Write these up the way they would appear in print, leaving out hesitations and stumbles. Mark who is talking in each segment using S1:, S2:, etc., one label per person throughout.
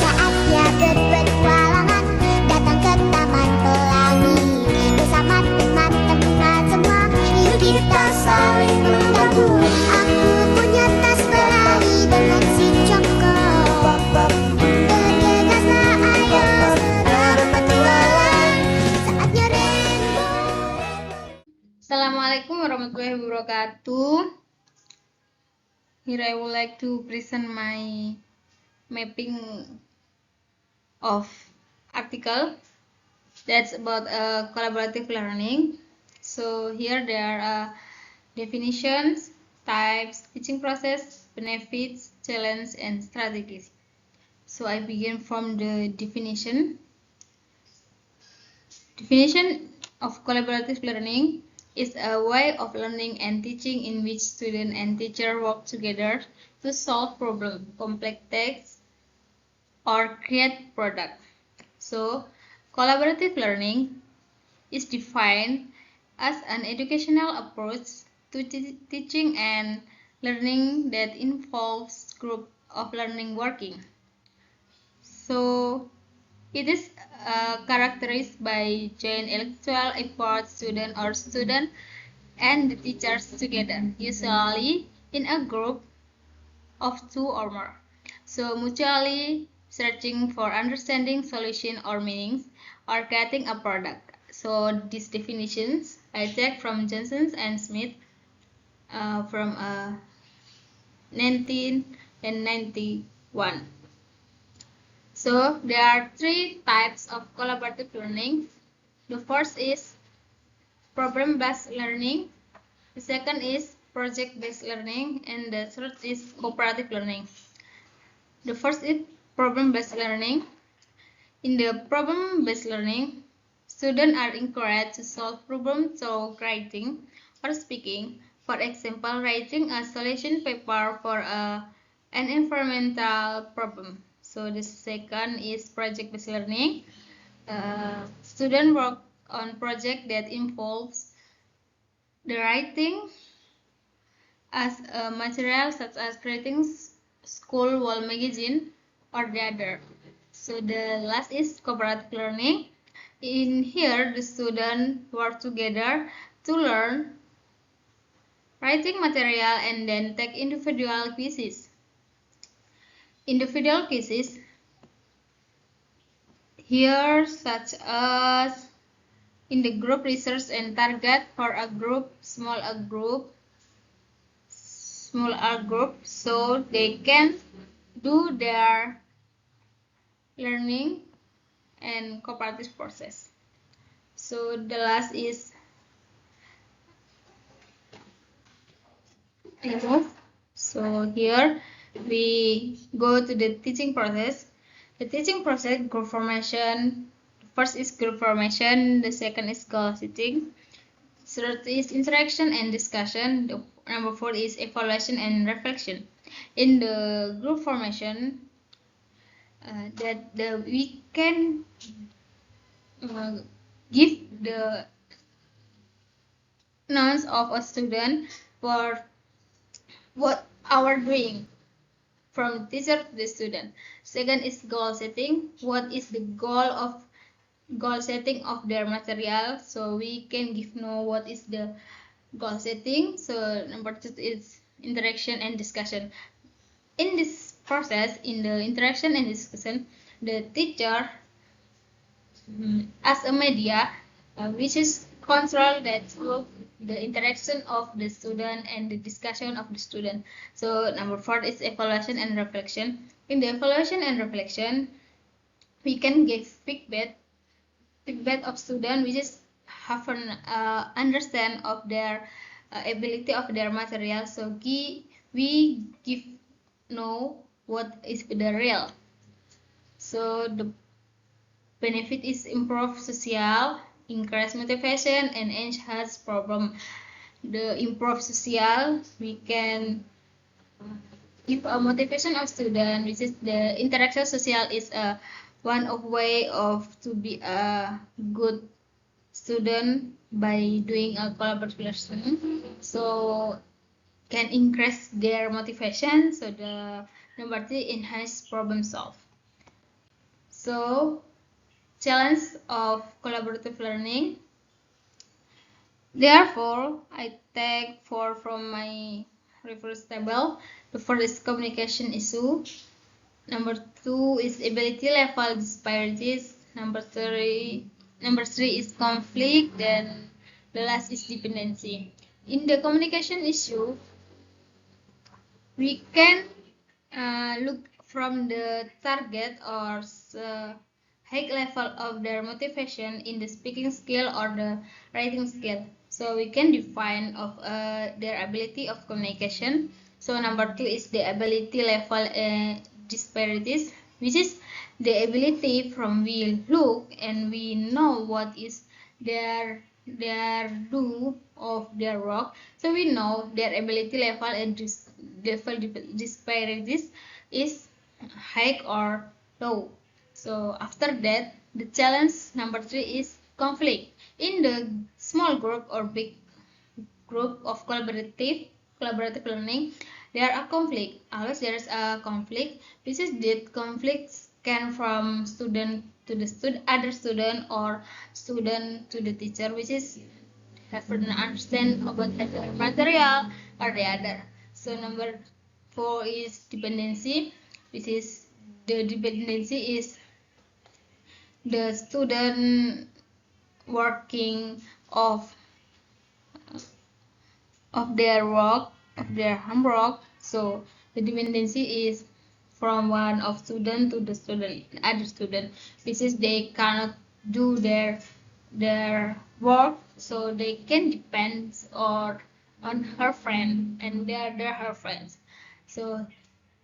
S1: Saatnya berpetualangan, datang ke Taman Pelangi. Bersama teman-teman semua, yuk kita saling membantu. Aku punya tas berlari dengan si Joko. Bergegaslah ayo berpetualang, saatnya rainbow.
S2: Assalamualaikum warahmatullahi wabarakatuh. Here I would like to present my mapping of article that's about collaborative learning. So here there are definitions, types, teaching process, benefits, challenge, and strategies. So I begin from the definition. Definition of collaborative learning is a way of learning and teaching in which student and teacher work together to solve problem, complex tasks, or create product. So, collaborative learning is defined as an educational approach to teaching and learning that involves group of learning working. So, it is characterized by joint intellectual effort student and the teachers together, usually in a group of two or more. So mutually searching for understanding, solution or meanings, or creating a product. So these definitions I take from Johnson and Smith from 1991. So there are three types of collaborative learning. The first is problem-based learning. The second is project-based learning, and the third is cooperative learning. The first is problem-based learning. In the problem-based learning, students are encouraged to solve problems through writing or speaking. For example, writing a solution paper for an environmental problem. So the second is project-based learning. Students work on project that involves the writing as a material such as creating school wall magazine or the other. So the last is cooperative learning. In here, the students work together to learn writing material and then take individual quizzes. Individual quizzes here such as in the group research and target for a group, smaller group, so they can do their learning and cooperative process. So the last is so here we go to the teaching process. The teaching process, group formation. First is group formation. The second is goal setting. Third is interaction and discussion. The number 4 is evaluation and reflection. In the group formation, we can give the nouns of a student for what our doing from teacher to the student. Second is goal setting. What is the goal setting of their material? So we can know what is the goal setting. So number 2 is interaction and discussion. In this process, in the interaction and discussion, the teacher as a media which is control that through the interaction of the student and the discussion of the student. So number 4 is evaluation and reflection. In the evaluation and reflection, we can give feedback of student which is have an understand of their ability of their material. So we give know what is the real. So the benefit is improve social, increase motivation, and enhance problem. The improve social, we can give a motivation of student, which is the interaction social is one of way of to be a good student by doing a collaborative lesson. So can increase their motivation. So the number 3, enhance problem solve. So challenge of collaborative learning. Therefore, I take 4 from my reference table. The first is communication issue. Number 2 is ability level disparities. Number 3 is conflict. Then the last is dependency. In the communication issue, we can look from the target or high level of their motivation in the speaking skill or the writing skill. So we can define of their ability of communication. So number 2 is the ability level disparities, which is the ability from we look and we know what is their do of their work. So we know their ability level and level disparities is high or low. So after that, the challenge number 3 is conflict. In the small group or big group of collaborative learning, there are conflict. Always there is a conflict. This is that conflicts can from student to the other student or student to the teacher, which is have to understand about the material or the other. So number 4 is dependency. This is the dependency is the student working of their work, of their homework. So the dependency is from one of student to the student, other student. This is they cannot do their work, so they can depend or on her friend, and they're her friends. So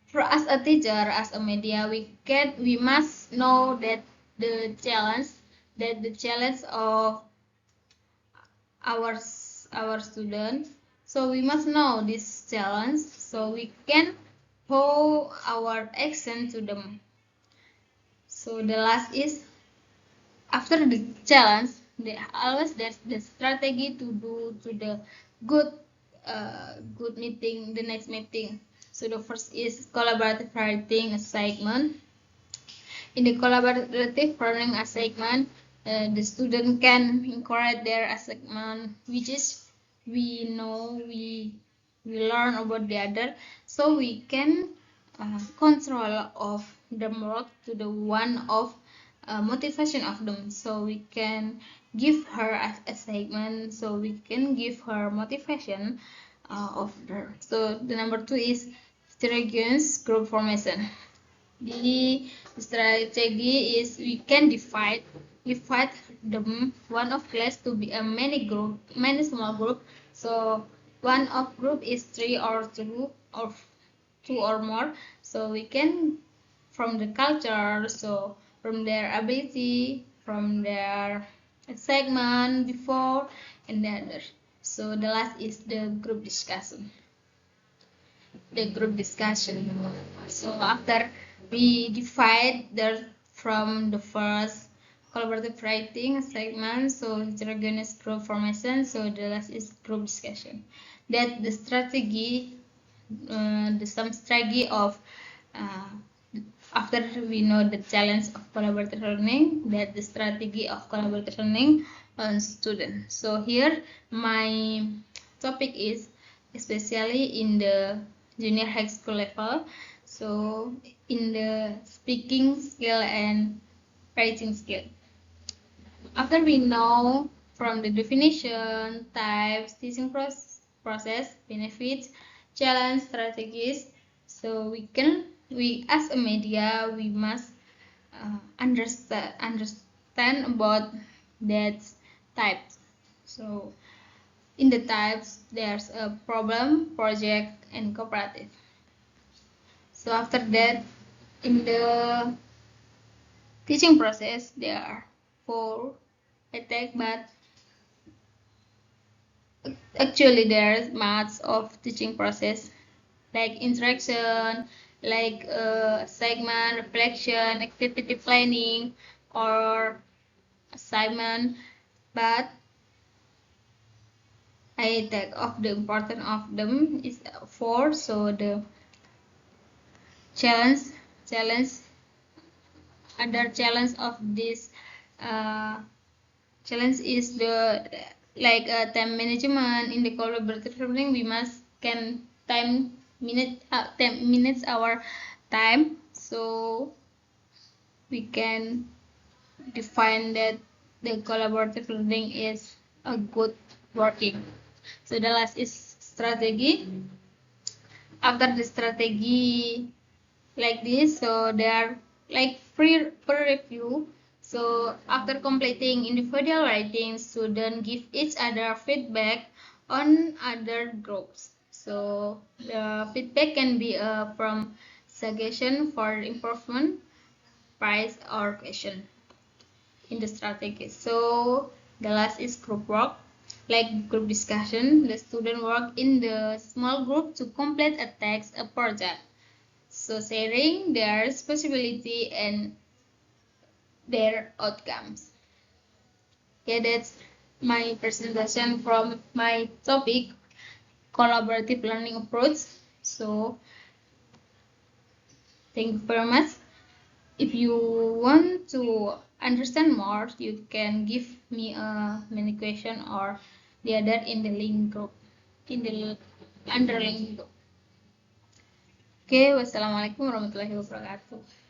S2: for as a teacher, as a media, we must know that the challenge of our students. So we must know this challenge so we can hold our action to them. So the last is after the challenge, there's the strategy to do to the good good meeting, the next meeting. So the first is collaborative writing assignment. In the collaborative learning assignment, the student can encourage their assignment, which is we know we learn about the other, so we can control of the work to the one of motivation of them. So we can give her assignment, so we can give her motivation of her. So the number 2 is heterogeneous group formation. The strategy is we can divide them one of class to be a many small group. So one of group is 3 or 2 or more. So we can from the culture, so from their ability, from their segment before and the other. So the last is the group discussion. So after we divide from the first collaborative writing segment, so heterogeneous group formation, so the last is group discussion. That the strategy, some strategy of after we know the challenge of collaborative learning, that the strategy of collaborative learning on students. So here my topic is especially in the junior high school level, so in the speaking skill and writing skill. After we know from the definition, types, teaching process, benefits, challenge, strategies, so we as a media, we must understand about that types. So in the types, there's a problem, project, and cooperative. So after that, in the teaching process, there are 4 attack, but actually there's much of teaching process like interaction, like segment, reflection, activity planning, or assignment, but I take off the important of them is 4. So the challenge other challenge of this challenge is the time management. In the collaborative learning we must can time minute 10 minutes our time, so we can define that the collaborative learning is a good working. So the last is strategy. After the strategy like this, so they are like pre review. So after completing individual writing, students give each other feedback on other groups. So the feedback can be from suggestion for improvement, price, or question in the strategy. So the last is group work, like group discussion. The student work in the small group to complete a text, a project. So sharing their responsibility and their outcomes. Okay, that's my presentation from my topic, collaborative learning approach. So thank you very much. If you want to understand more, you can give me a mini question or the other in the link group, in the underlink group. Oke, wassalamualaikum warahmatullahi wabarakatuh.